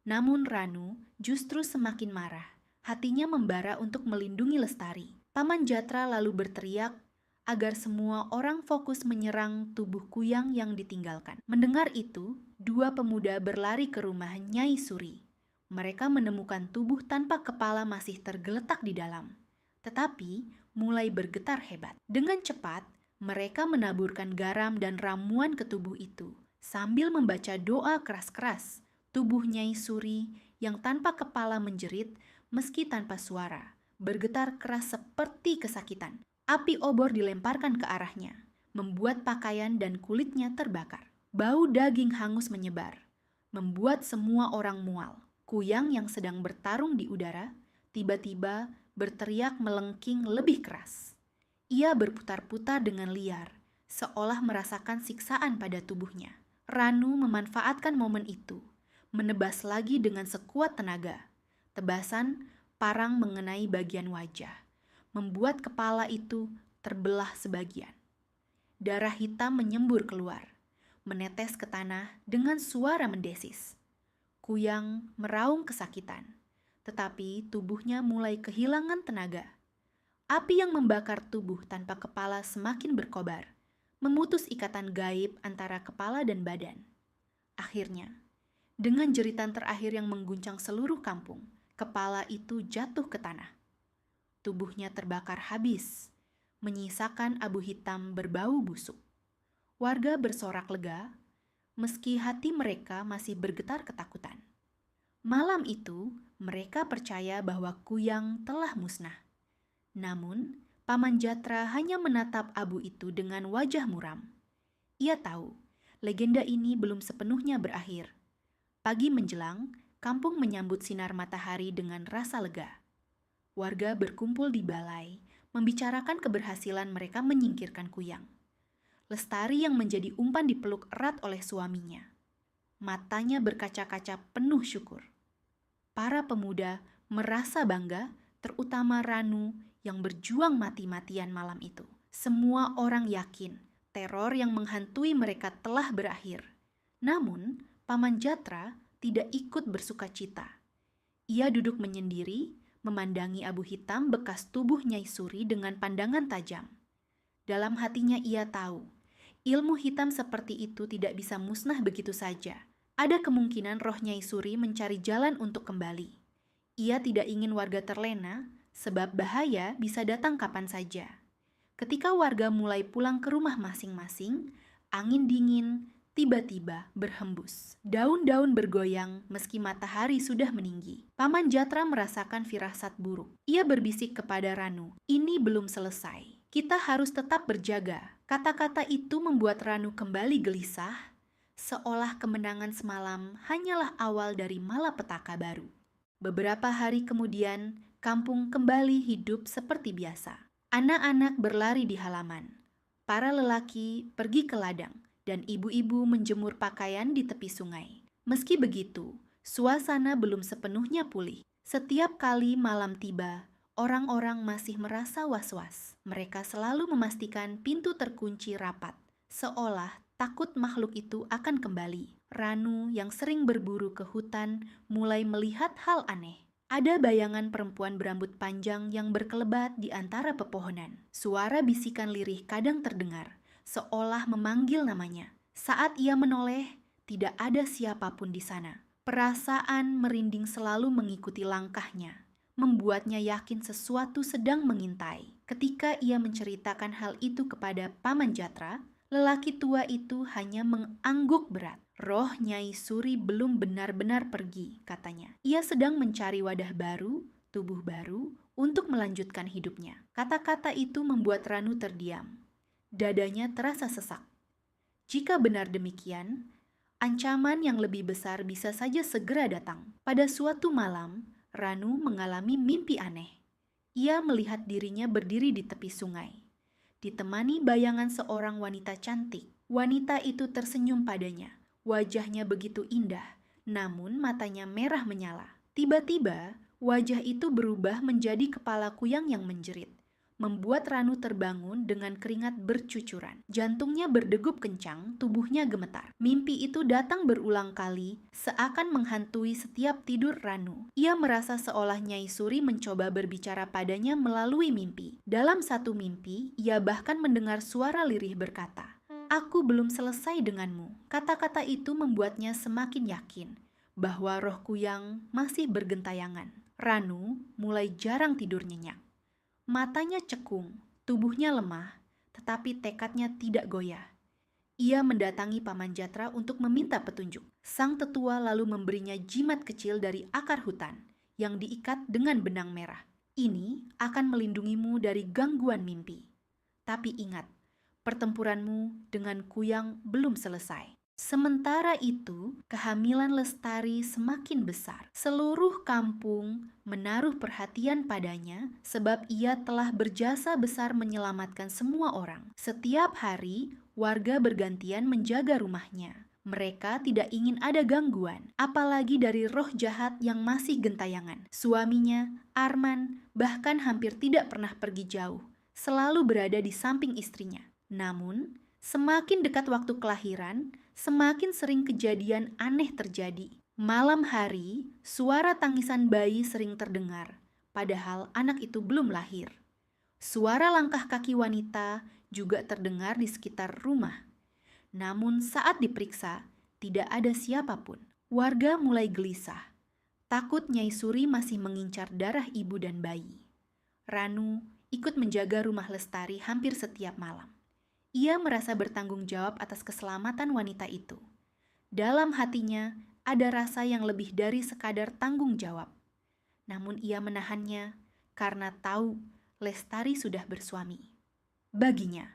Namun Ranu justru semakin marah. Hatinya membara untuk melindungi Lestari. Paman Jatra lalu berteriak agar semua orang fokus menyerang tubuh Kuyang yang ditinggalkan. Mendengar itu, dua pemuda berlari ke rumah Nyai Suri. Mereka menemukan tubuh tanpa kepala masih tergeletak di dalam, tetapi mulai bergetar hebat. Dengan cepat, mereka menaburkan garam dan ramuan ke tubuh itu, sambil membaca doa keras-keras. Tubuh Nyai Suri yang tanpa kepala menjerit meski tanpa suara, bergetar keras seperti kesakitan. Api obor dilemparkan ke arahnya, membuat pakaian dan kulitnya terbakar. Bau daging hangus menyebar, membuat semua orang mual. Kuyang yang sedang bertarung di udara, tiba-tiba berteriak melengking lebih keras. Ia berputar-putar dengan liar, seolah merasakan siksaan pada tubuhnya. Ranu memanfaatkan momen itu, menebas lagi dengan sekuat tenaga. Tebasan parang mengenai bagian wajah, membuat kepala itu terbelah sebagian. Darah hitam menyembur keluar, menetes ke tanah dengan suara mendesis. Kuyang meraung kesakitan, tetapi tubuhnya mulai kehilangan tenaga. Api yang membakar tubuh tanpa kepala semakin berkobar, memutus ikatan gaib antara kepala dan badan. Akhirnya, dengan jeritan terakhir yang mengguncang seluruh kampung, kepala itu jatuh ke tanah. Tubuhnya terbakar habis, menyisakan abu hitam berbau busuk. Warga bersorak lega, meski hati mereka masih bergetar ketakutan. Malam itu, mereka percaya bahwa Kuyang telah musnah. Namun, Paman Jatra hanya menatap abu itu dengan wajah muram. Ia tahu, legenda ini belum sepenuhnya berakhir. Pagi menjelang, kampung menyambut sinar matahari dengan rasa lega. Warga berkumpul di balai, membicarakan keberhasilan mereka menyingkirkan Kuyang. Lestari yang menjadi umpan dipeluk erat oleh suaminya. Matanya berkaca-kaca penuh syukur. Para pemuda merasa bangga, terutama Ranu yang berjuang mati-matian malam itu. Semua orang yakin teror yang menghantui mereka telah berakhir. Namun, Paman Jatra tidak ikut bersukacita. Ia duduk menyendiri, memandangi abu hitam bekas tubuh Nyai Suri dengan pandangan tajam. Dalam hatinya ia tahu, ilmu hitam seperti itu tidak bisa musnah begitu saja. Ada kemungkinan roh Nyai Suri mencari jalan untuk kembali. Ia tidak ingin warga terlena, sebab bahaya bisa datang kapan saja. Ketika warga mulai pulang ke rumah masing-masing, angin dingin tiba-tiba berhembus. Daun-daun bergoyang meski matahari sudah meninggi. Paman Jatra merasakan firasat buruk. Ia berbisik kepada Ranu, "Ini belum selesai. Kita harus tetap berjaga." Kata-kata itu membuat Ranu kembali gelisah, seolah kemenangan semalam hanyalah awal dari malapetaka baru. Beberapa hari kemudian, kampung kembali hidup seperti biasa. Anak-anak berlari di halaman. Para lelaki pergi ke ladang dan ibu-ibu menjemur pakaian di tepi sungai. Meski begitu, suasana belum sepenuhnya pulih. Setiap kali malam tiba, orang-orang masih merasa was-was. Mereka selalu memastikan pintu terkunci rapat, seolah takut makhluk itu akan kembali. Ranu yang sering berburu ke hutan mulai melihat hal aneh. Ada bayangan perempuan berambut panjang yang berkelebat di antara pepohonan. Suara bisikan lirih kadang terdengar, seolah memanggil namanya. Saat ia menoleh, tidak ada siapapun di sana. Perasaan merinding selalu mengikuti langkahnya, membuatnya yakin sesuatu sedang mengintai. Ketika ia menceritakan hal itu kepada Paman Jatra, lelaki tua itu hanya mengangguk berat. Roh Nyai Suri belum benar-benar pergi, katanya. Ia sedang mencari wadah baru, tubuh baru, untuk melanjutkan hidupnya. Kata-kata itu membuat Ranu terdiam. Dadanya terasa sesak. Jika benar demikian, ancaman yang lebih besar bisa saja segera datang. Pada suatu malam, Ranu mengalami mimpi aneh. Ia melihat dirinya berdiri di tepi sungai, ditemani bayangan seorang wanita cantik. Wanita itu tersenyum padanya. Wajahnya begitu indah, namun matanya merah menyala. Tiba-tiba, wajah itu berubah menjadi kepala kuyang yang menjerit, membuat Ranu terbangun dengan keringat bercucuran. Jantungnya berdegup kencang, tubuhnya gemetar. Mimpi itu datang berulang kali, seakan menghantui setiap tidur Ranu. Ia merasa seolah Nyai Suri mencoba berbicara padanya melalui mimpi. Dalam satu mimpi, ia bahkan mendengar suara lirih berkata, "Aku belum selesai denganmu." Kata-kata itu membuatnya semakin yakin bahwa roh kuyang masih bergentayangan. Ranu mulai jarang tidur nyenyak. Matanya cekung, tubuhnya lemah, tetapi tekadnya tidak goyah. Ia mendatangi Paman Jatra untuk meminta petunjuk. Sang tetua lalu memberinya jimat kecil dari akar hutan yang diikat dengan benang merah. Ini akan melindungimu dari gangguan mimpi. Tapi ingat, pertempuranmu dengan kuyang belum selesai. Sementara itu, kehamilan Lestari semakin besar. Seluruh kampung menaruh perhatian padanya sebab ia telah berjasa besar menyelamatkan semua orang. Setiap hari, warga bergantian menjaga rumahnya. Mereka tidak ingin ada gangguan, apalagi dari roh jahat yang masih gentayangan. Suaminya, Arman, bahkan hampir tidak pernah pergi jauh, selalu berada di samping istrinya. Namun, semakin dekat waktu kelahiran, semakin sering kejadian aneh terjadi. Malam hari, suara tangisan bayi sering terdengar, padahal anak itu belum lahir. Suara langkah kaki wanita juga terdengar di sekitar rumah. Namun saat diperiksa, tidak ada siapapun. Warga mulai gelisah. Takut Nyai Suri masih mengincar darah ibu dan bayi. Ranu ikut menjaga rumah Lestari hampir setiap malam. Ia merasa bertanggung jawab atas keselamatan wanita itu. Dalam hatinya ada rasa yang lebih dari sekadar tanggung jawab. Namun ia menahannya karena tahu Lestari sudah bersuami. Baginya,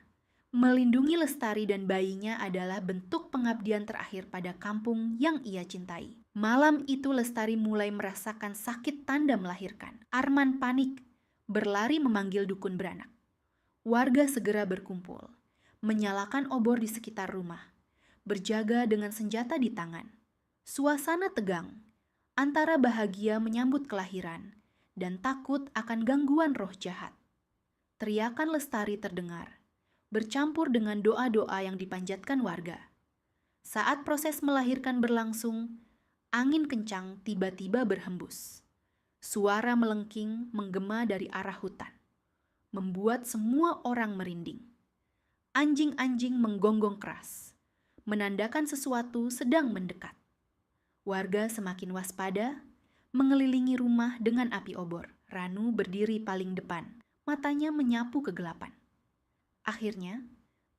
melindungi Lestari dan bayinya adalah bentuk pengabdian terakhir pada kampung yang ia cintai. Malam itu Lestari mulai merasakan sakit tanda melahirkan. Arman panik, berlari memanggil dukun beranak. Warga segera berkumpul, menyalakan obor di sekitar rumah, berjaga dengan senjata di tangan. Suasana tegang, antara bahagia menyambut kelahiran dan takut akan gangguan roh jahat. Teriakan Lestari terdengar, bercampur dengan doa-doa yang dipanjatkan warga. Saat proses melahirkan berlangsung, angin kencang tiba-tiba berhembus. Suara melengking menggema dari arah hutan, membuat semua orang merinding. Anjing-anjing menggonggong keras, menandakan sesuatu sedang mendekat. Warga semakin waspada, mengelilingi rumah dengan api obor. Ranu berdiri paling depan, matanya menyapu kegelapan. Akhirnya,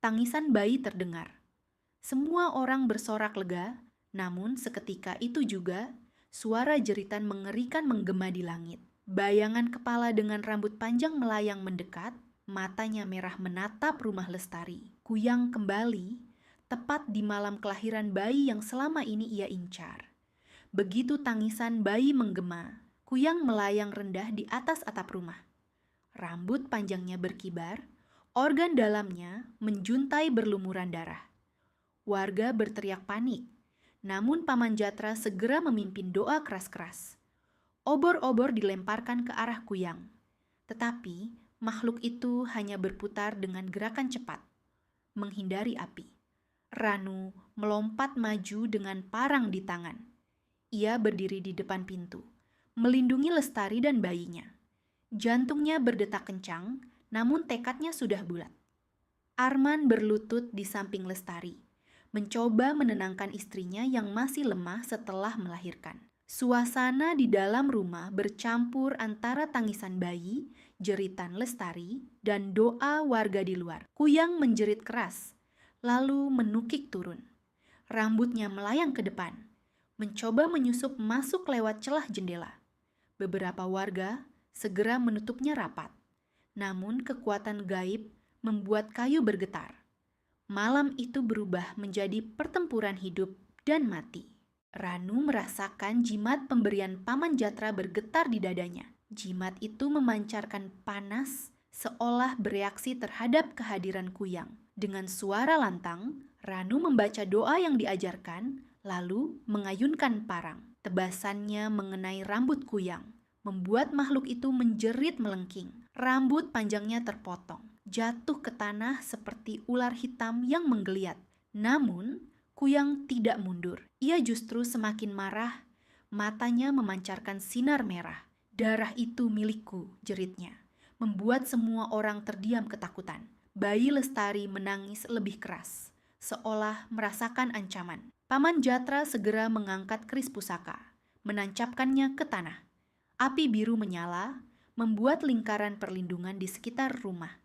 tangisan bayi terdengar. Semua orang bersorak lega, namun seketika itu juga, suara jeritan mengerikan menggema di langit. Bayangan kepala dengan rambut panjang melayang mendekat, matanya merah menatap rumah Lestari. Kuyang kembali, tepat di malam kelahiran bayi yang selama ini ia incar. Begitu tangisan bayi menggema, Kuyang melayang rendah di atas atap rumah. Rambut panjangnya berkibar, organ dalamnya menjuntai berlumuran darah. Warga berteriak panik, namun Paman Jatra segera memimpin doa keras-keras. Obor-obor dilemparkan ke arah Kuyang, tetapi makhluk itu hanya berputar dengan gerakan cepat, menghindari api. Ranu melompat maju dengan parang di tangan. Ia berdiri di depan pintu, melindungi Lestari dan bayinya. Jantungnya berdetak kencang, namun tekadnya sudah bulat. Arman berlutut di samping Lestari, mencoba menenangkan istrinya yang masih lemah setelah melahirkan. Suasana di dalam rumah bercampur antara tangisan bayi, jeritan Lestari, dan doa warga di luar. Kuyang menjerit keras, lalu menukik turun. Rambutnya melayang ke depan, mencoba menyusup masuk lewat celah jendela. Beberapa warga segera menutupnya rapat, namun kekuatan gaib membuat kayu bergetar. Malam itu berubah menjadi pertempuran hidup dan mati. Ranu merasakan jimat pemberian Paman Jatra bergetar di dadanya. Jimat itu memancarkan panas seolah bereaksi terhadap kehadiran Kuyang. Dengan suara lantang, Ranu membaca doa yang diajarkan, lalu mengayunkan parang. Tebasannya mengenai rambut Kuyang, membuat makhluk itu menjerit melengking. Rambut panjangnya terpotong, jatuh ke tanah seperti ular hitam yang menggeliat. Namun, Kuyang tidak mundur. Ia justru semakin marah. Matanya memancarkan sinar merah. Darah itu milikku, jeritnya, membuat semua orang terdiam ketakutan. Bayi Lestari menangis lebih keras, seolah merasakan ancaman. Paman Jatra segera mengangkat keris pusaka, menancapkannya ke tanah. Api biru menyala, membuat lingkaran perlindungan di sekitar rumah.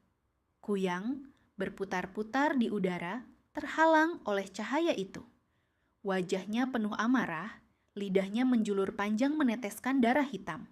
Kuyang berputar-putar di udara, terhalang oleh cahaya itu. Wajahnya penuh amarah, lidahnya menjulur panjang meneteskan darah hitam.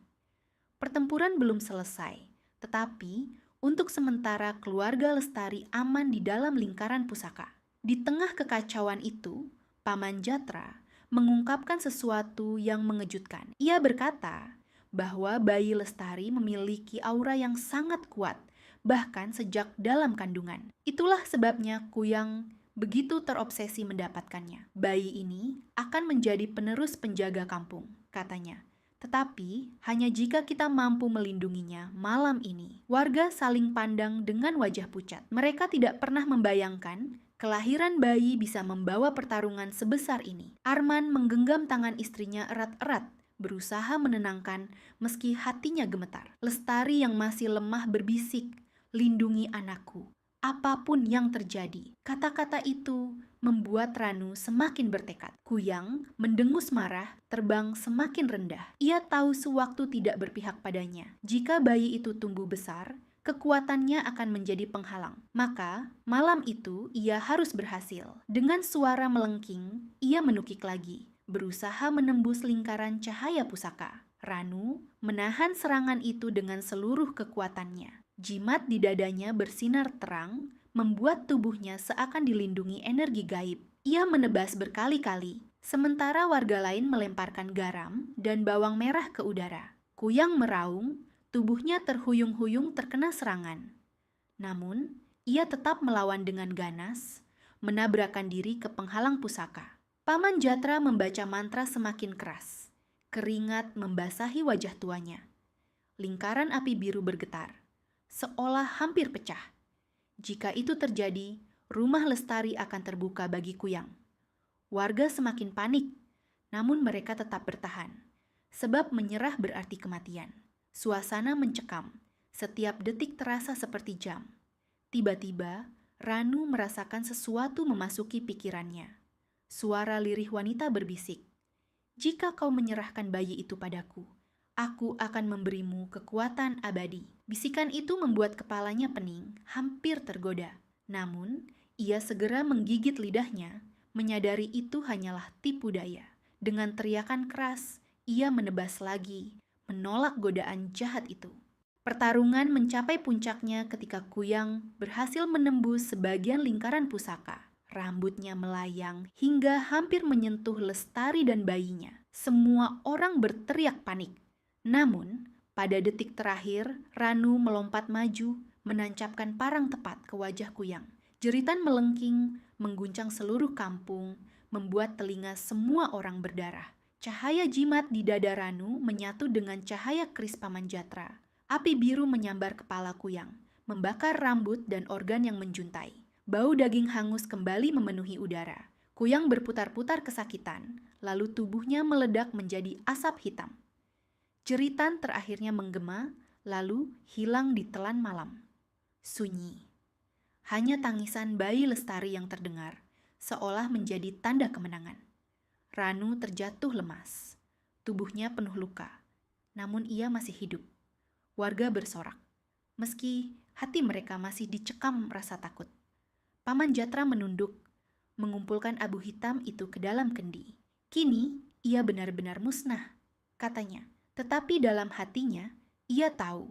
Pertempuran belum selesai, tetapi untuk sementara keluarga Lestari aman di dalam lingkaran pusaka. Di tengah kekacauan itu, Paman Jatra mengungkapkan sesuatu yang mengejutkan. Ia berkata bahwa bayi Lestari memiliki aura yang sangat kuat, bahkan sejak dalam kandungan. Itulah sebabnya Kuyang begitu terobsesi mendapatkannya. Bayi ini akan menjadi penerus penjaga kampung, katanya. Tetapi hanya jika kita mampu melindunginya malam ini. Warga saling pandang dengan wajah pucat. Mereka tidak pernah membayangkan kelahiran bayi bisa membawa pertarungan sebesar ini. Arman menggenggam tangan istrinya erat-erat, berusaha menenangkan meski hatinya gemetar. Lestari yang masih lemah berbisik, "Lindungi anakku, apapun yang terjadi." Kata-kata itu membuat Ranu semakin bertekad. Kuyang mendengus marah, terbang semakin rendah. Ia tahu sewaktu tidak berpihak padanya. Jika bayi itu tumbuh besar, kekuatannya akan menjadi penghalang. Maka, malam itu ia harus berhasil. Dengan suara melengking, ia menukik lagi, berusaha menembus lingkaran cahaya pusaka. Ranu menahan serangan itu dengan seluruh kekuatannya. Jimat di dadanya bersinar terang, membuat tubuhnya seakan dilindungi energi gaib. Ia menebas berkali-kali, sementara warga lain melemparkan garam dan bawang merah ke udara. Kuyang meraung, tubuhnya terhuyung-huyung terkena serangan. Namun, ia tetap melawan dengan ganas, menabrakkan diri ke penghalang pusaka. Paman Jatra membaca mantra semakin keras. Keringat membasahi wajah tuanya. Lingkaran api biru bergetar, seolah hampir pecah. Jika itu terjadi, rumah Lestari akan terbuka bagi Kuyang. Warga semakin panik, namun mereka tetap bertahan, sebab menyerah berarti kematian. Suasana mencekam, setiap detik terasa seperti jam. Tiba-tiba, Ranu merasakan sesuatu memasuki pikirannya. Suara lirih wanita berbisik, "Jika kau menyerahkan bayi itu padaku, aku akan memberimu kekuatan abadi." Bisikan itu membuat kepalanya pening, hampir tergoda. Namun, ia segera menggigit lidahnya, menyadari itu hanyalah tipu daya. Dengan teriakan keras, ia menebas lagi, menolak godaan jahat itu. Pertarungan mencapai puncaknya ketika Kuyang berhasil menembus sebagian lingkaran pusaka. Rambutnya melayang hingga hampir menyentuh Lestari dan bayinya. Semua orang berteriak panik. Namun, pada detik terakhir, Ranu melompat maju, menancapkan parang tepat ke wajah Kuyang. Jeritan melengking, mengguncang seluruh kampung, membuat telinga semua orang berdarah. Cahaya jimat di dada Ranu menyatu dengan cahaya keris Paman Jatra. Api biru menyambar kepala Kuyang, membakar rambut dan organ yang menjuntai. Bau daging hangus kembali memenuhi udara. Kuyang berputar-putar kesakitan, lalu tubuhnya meledak menjadi asap hitam. Jeritan terakhirnya menggema, lalu hilang di telan malam. Sunyi. Hanya tangisan bayi Lestari yang terdengar, seolah menjadi tanda kemenangan. Ranu terjatuh lemas. Tubuhnya penuh luka, namun ia masih hidup. Warga bersorak, meski hati mereka masih dicekam rasa takut. Paman Jatra menunduk, mengumpulkan abu hitam itu ke dalam kendi. Kini, ia benar-benar musnah, katanya. Tetapi dalam hatinya, ia tahu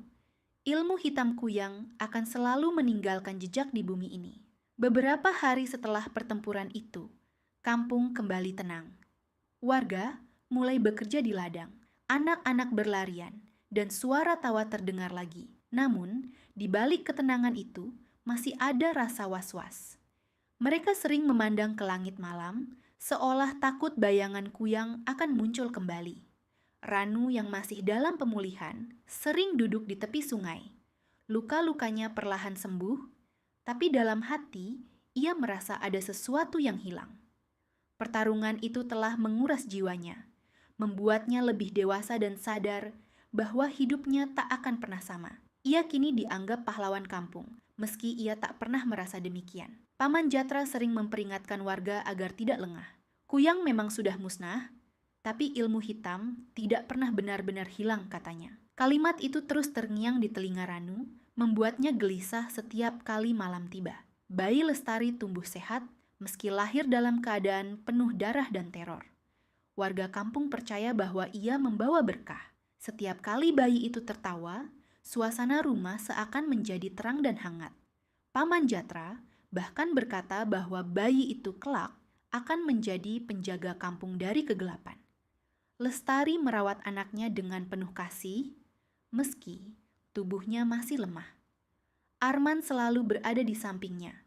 ilmu hitam Kuyang akan selalu meninggalkan jejak di bumi ini. Beberapa hari setelah pertempuran itu, kampung kembali tenang. Warga mulai bekerja di ladang, anak-anak berlarian, dan suara tawa terdengar lagi. Namun, di balik ketenangan itu, masih ada rasa was-was. Mereka sering memandang ke langit malam, seolah takut bayangan Kuyang akan muncul kembali. Ranu yang masih dalam pemulihan sering duduk di tepi sungai. Luka-lukanya perlahan sembuh, tapi dalam hati ia merasa ada sesuatu yang hilang. Pertarungan itu telah menguras jiwanya, membuatnya lebih dewasa dan sadar bahwa hidupnya tak akan pernah sama. Ia kini dianggap pahlawan kampung, meski ia tak pernah merasa demikian. Paman Jatra sering memperingatkan warga agar tidak lengah. Kuyang memang sudah musnah, tapi ilmu hitam tidak pernah benar-benar hilang, katanya. Kalimat itu terus terngiang di telinga Ranu, membuatnya gelisah setiap kali malam tiba. Bayi Lestari tumbuh sehat, meski lahir dalam keadaan penuh darah dan teror. Warga kampung percaya bahwa ia membawa berkah. Setiap kali bayi itu tertawa, suasana rumah seakan menjadi terang dan hangat. Paman Jatra bahkan berkata bahwa bayi itu kelak akan menjadi penjaga kampung dari kegelapan. Lestari merawat anaknya dengan penuh kasih, meski tubuhnya masih lemah. Arman selalu berada di sampingnya,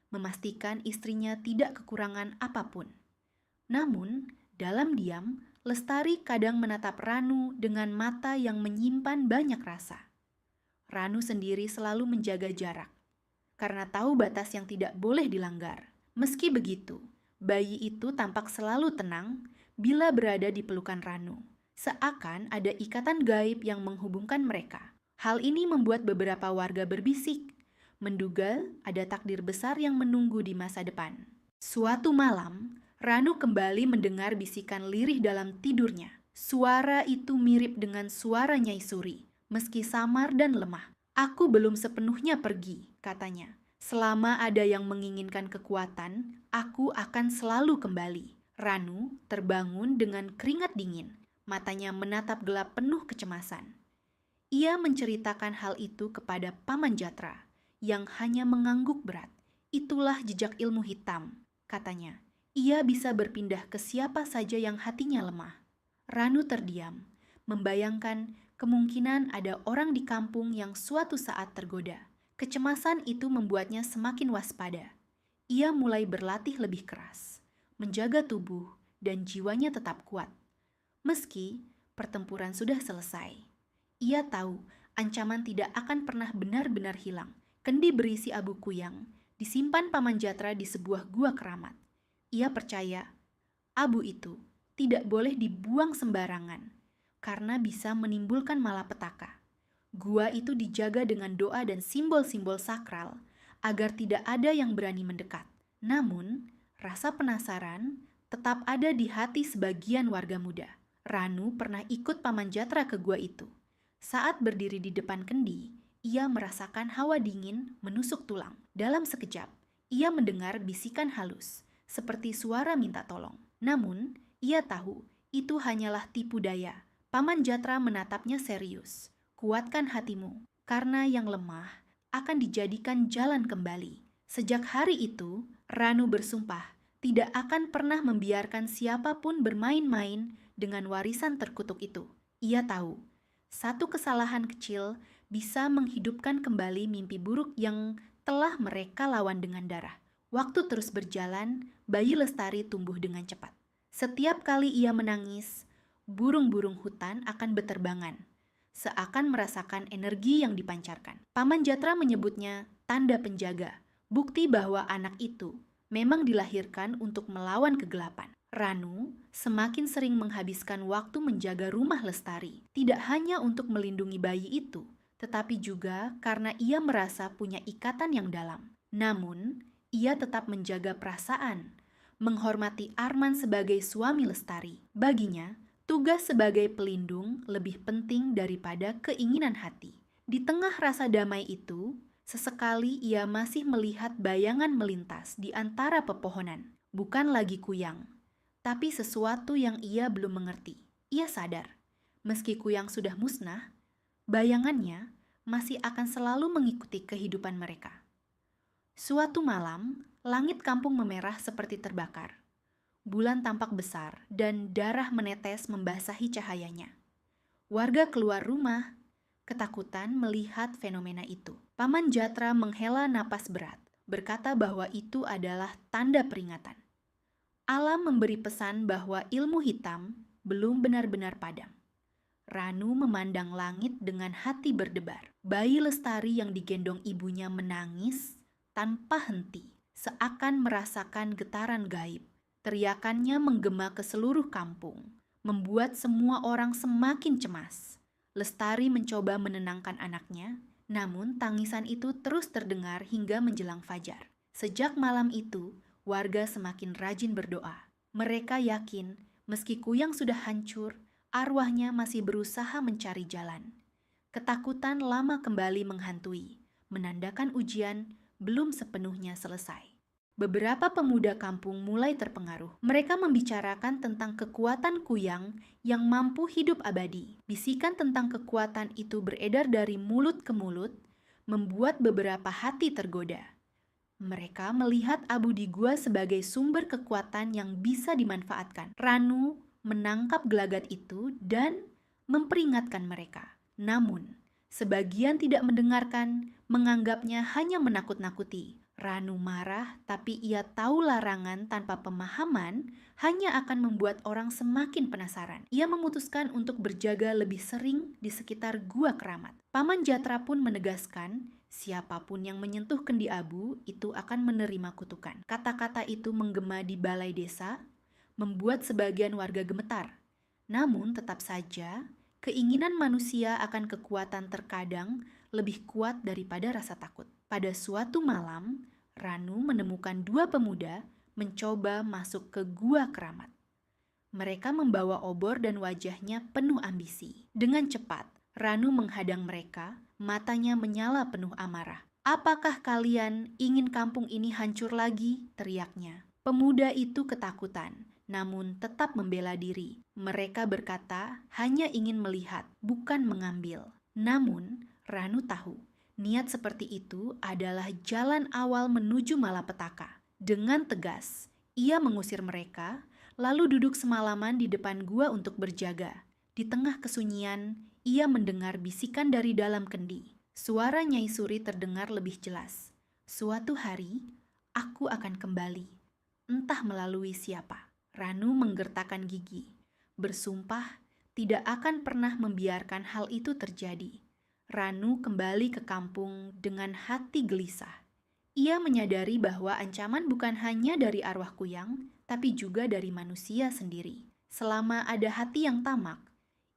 memastikan istrinya tidak kekurangan apapun. Namun, dalam diam, Lestari kadang menatap Ranu dengan mata yang menyimpan banyak rasa. Ranu sendiri selalu menjaga jarak, karena tahu batas yang tidak boleh dilanggar. Meski begitu, bayi itu tampak selalu tenang bila berada di pelukan Ranu, seakan ada ikatan gaib yang menghubungkan mereka. Hal ini membuat beberapa warga berbisik, menduga ada takdir besar yang menunggu di masa depan. Suatu malam, Ranu kembali mendengar bisikan lirih dalam tidurnya. Suara itu mirip dengan suara Nyai Suri, meski samar dan lemah. "Aku belum sepenuhnya pergi," katanya. "Selama ada yang menginginkan kekuatan, aku akan selalu kembali." Ranu terbangun dengan keringat dingin, matanya menatap gelap penuh kecemasan. Ia menceritakan hal itu kepada Paman Jatra, yang hanya mengangguk berat. "Itulah jejak ilmu hitam," katanya. "Ia bisa berpindah ke siapa saja yang hatinya lemah." Ranu terdiam, membayangkan kemungkinan ada orang di kampung yang suatu saat tergoda. Kecemasan itu membuatnya semakin waspada. Ia mulai berlatih lebih keras, menjaga tubuh dan jiwanya tetap kuat. Meski pertempuran sudah selesai, ia tahu ancaman tidak akan pernah benar-benar hilang. Kendi berisi abu Kuyang disimpan Paman Jatra di sebuah gua keramat. Ia percaya abu itu tidak boleh dibuang sembarangan karena bisa menimbulkan malapetaka. Gua itu dijaga dengan doa dan simbol-simbol sakral agar tidak ada yang berani mendekat. Namun, rasa penasaran tetap ada di hati sebagian warga muda. Ranu pernah ikut Paman Jatra ke gua itu. Saat berdiri di depan kendi, ia merasakan hawa dingin menusuk tulang. Dalam sekejap, ia mendengar bisikan halus, seperti suara minta tolong. Namun, ia tahu itu hanyalah tipu daya. Paman Jatra menatapnya serius. "Kuatkan hatimu, karena yang lemah akan dijadikan jalan kembali." Sejak hari itu, Ranu bersumpah tidak akan pernah membiarkan siapapun bermain-main dengan warisan terkutuk itu. Ia tahu, Satu kesalahan kecil bisa menghidupkan kembali mimpi buruk yang telah mereka lawan dengan darah. Waktu terus berjalan, bayi Lestari tumbuh dengan cepat. Setiap kali ia menangis, burung-burung hutan akan beterbangan, seakan merasakan energi yang dipancarkan. Paman Jatra menyebutnya tanda penjaga, bukti bahwa anak itu memang dilahirkan untuk melawan kegelapan. Ranu semakin sering menghabiskan waktu menjaga rumah Lestari, tidak hanya untuk melindungi bayi itu, tetapi juga karena ia merasa punya ikatan yang dalam. Namun, ia tetap menjaga perasaan, menghormati Arman sebagai suami Lestari. Baginya, tugas sebagai pelindung lebih penting daripada keinginan hati. Di tengah rasa damai itu, sesekali ia masih melihat bayangan melintas di antara pepohonan. Bukan lagi kuyang, tapi sesuatu yang ia belum mengerti. Ia sadar, meski kuyang sudah musnah, bayangannya masih akan selalu mengikuti kehidupan mereka. Suatu malam, langit kampung memerah seperti terbakar. Bulan tampak besar dan darah menetes membasahi cahayanya. Warga keluar rumah, ketakutan melihat fenomena itu. Paman Jatra menghela napas berat, berkata bahwa itu adalah tanda peringatan. Alam memberi pesan bahwa ilmu hitam belum benar-benar padam. Ranu memandang langit dengan hati berdebar. Bayi Lestari yang digendong ibunya menangis tanpa henti, seakan merasakan getaran gaib. Teriakannya menggema ke seluruh kampung, membuat semua orang semakin cemas. Lestari mencoba menenangkan anaknya, namun tangisan itu terus terdengar hingga menjelang fajar. Sejak malam itu, warga semakin rajin berdoa. Mereka yakin, meski kuyang sudah hancur, arwahnya masih berusaha mencari jalan. Ketakutan lama kembali menghantui, menandakan ujian belum sepenuhnya selesai. Beberapa pemuda kampung mulai terpengaruh. Mereka membicarakan tentang kekuatan kuyang yang mampu hidup abadi. Bisikan tentang kekuatan itu beredar dari mulut ke mulut, membuat beberapa hati tergoda. Mereka melihat abu di gua sebagai sumber kekuatan yang bisa dimanfaatkan. Ranu menangkap gelagat itu dan memperingatkan mereka. Namun, sebagian tidak mendengarkan, menganggapnya hanya menakut-nakuti. Ranu marah, tapi ia tahu larangan tanpa pemahaman hanya akan membuat orang semakin penasaran. Ia memutuskan untuk berjaga lebih sering di sekitar gua keramat. Paman Jatra pun menegaskan, siapapun yang menyentuh kendi abu itu akan menerima kutukan. Kata-kata itu menggema di balai desa, membuat sebagian warga gemetar. Namun tetap saja, keinginan manusia akan kekuatan terkadang lebih kuat daripada rasa takut. Pada suatu malam, Ranu menemukan dua pemuda mencoba masuk ke gua keramat. Mereka membawa obor dan wajahnya penuh ambisi. Dengan cepat, Ranu menghadang mereka, matanya menyala penuh amarah. "Apakah kalian ingin kampung ini hancur lagi?" teriaknya. Pemuda itu ketakutan, namun tetap membela diri. Mereka berkata hanya ingin melihat, bukan mengambil. Namun, Ranu tahu, niat seperti itu adalah jalan awal menuju malapetaka. Dengan tegas, ia mengusir mereka, lalu duduk semalaman di depan gua untuk berjaga. Di tengah kesunyian, ia mendengar bisikan dari dalam kendi. Suara Nyai Suri terdengar lebih jelas. "Suatu hari, aku akan kembali. Entah melalui siapa." Ranu menggertakkan gigi, bersumpah tidak akan pernah membiarkan hal itu terjadi. Ranu kembali ke kampung dengan hati gelisah. Ia menyadari bahwa ancaman bukan hanya dari arwah kuyang, tapi juga dari manusia sendiri. Selama ada hati yang tamak,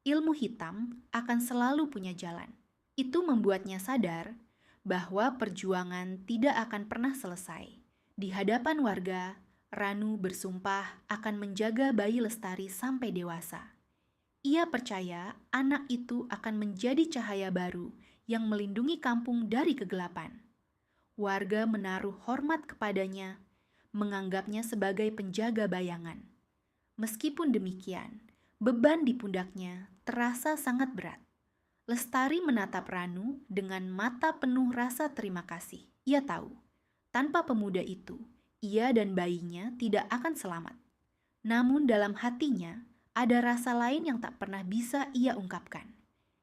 ilmu hitam akan selalu punya jalan. Itu membuatnya sadar bahwa perjuangan tidak akan pernah selesai. Di hadapan warga, Ranu bersumpah akan menjaga bayi Lestari sampai dewasa. Ia percaya anak itu akan menjadi cahaya baru yang melindungi kampung dari kegelapan. Warga menaruh hormat kepadanya, menganggapnya sebagai penjaga bayangan. Meskipun demikian, beban di pundaknya terasa sangat berat. Lestari menatap Ranu dengan mata penuh rasa terima kasih. Ia tahu, tanpa pemuda itu, ia dan bayinya tidak akan selamat. Namun dalam hatinya, ada rasa lain yang tak pernah bisa ia ungkapkan.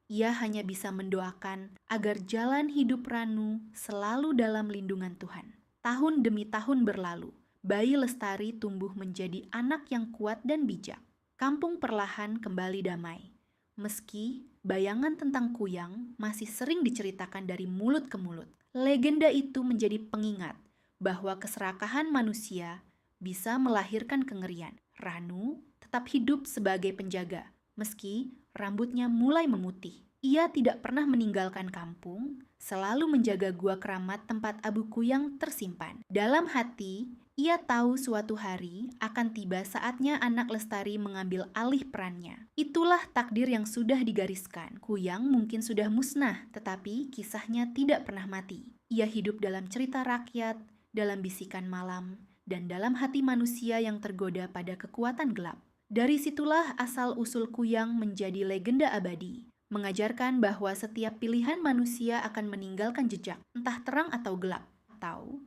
Ia hanya bisa mendoakan agar jalan hidup Ranu selalu dalam lindungan Tuhan. Tahun demi tahun berlalu, bayi Lestari tumbuh menjadi anak yang kuat dan bijak. Kampung perlahan kembali damai. Meski bayangan tentang Kuyang masih sering diceritakan dari mulut ke mulut, legenda itu menjadi pengingat bahwa keserakahan manusia bisa melahirkan kengerian. Ranu tetap hidup sebagai penjaga, meski rambutnya mulai memutih. Ia tidak pernah meninggalkan kampung, selalu menjaga gua keramat tempat Abu Kuyang tersimpan. Dalam hati, ia tahu suatu hari akan tiba saatnya anak Lestari mengambil alih perannya. Itulah takdir yang sudah digariskan. Kuyang mungkin sudah musnah, tetapi kisahnya tidak pernah mati. Ia hidup dalam cerita rakyat, dalam bisikan malam, dan dalam hati manusia yang tergoda pada kekuatan gelap. Dari situlah asal-usul Kuyang menjadi legenda abadi, mengajarkan bahwa setiap pilihan manusia akan meninggalkan jejak, entah terang atau gelap, atau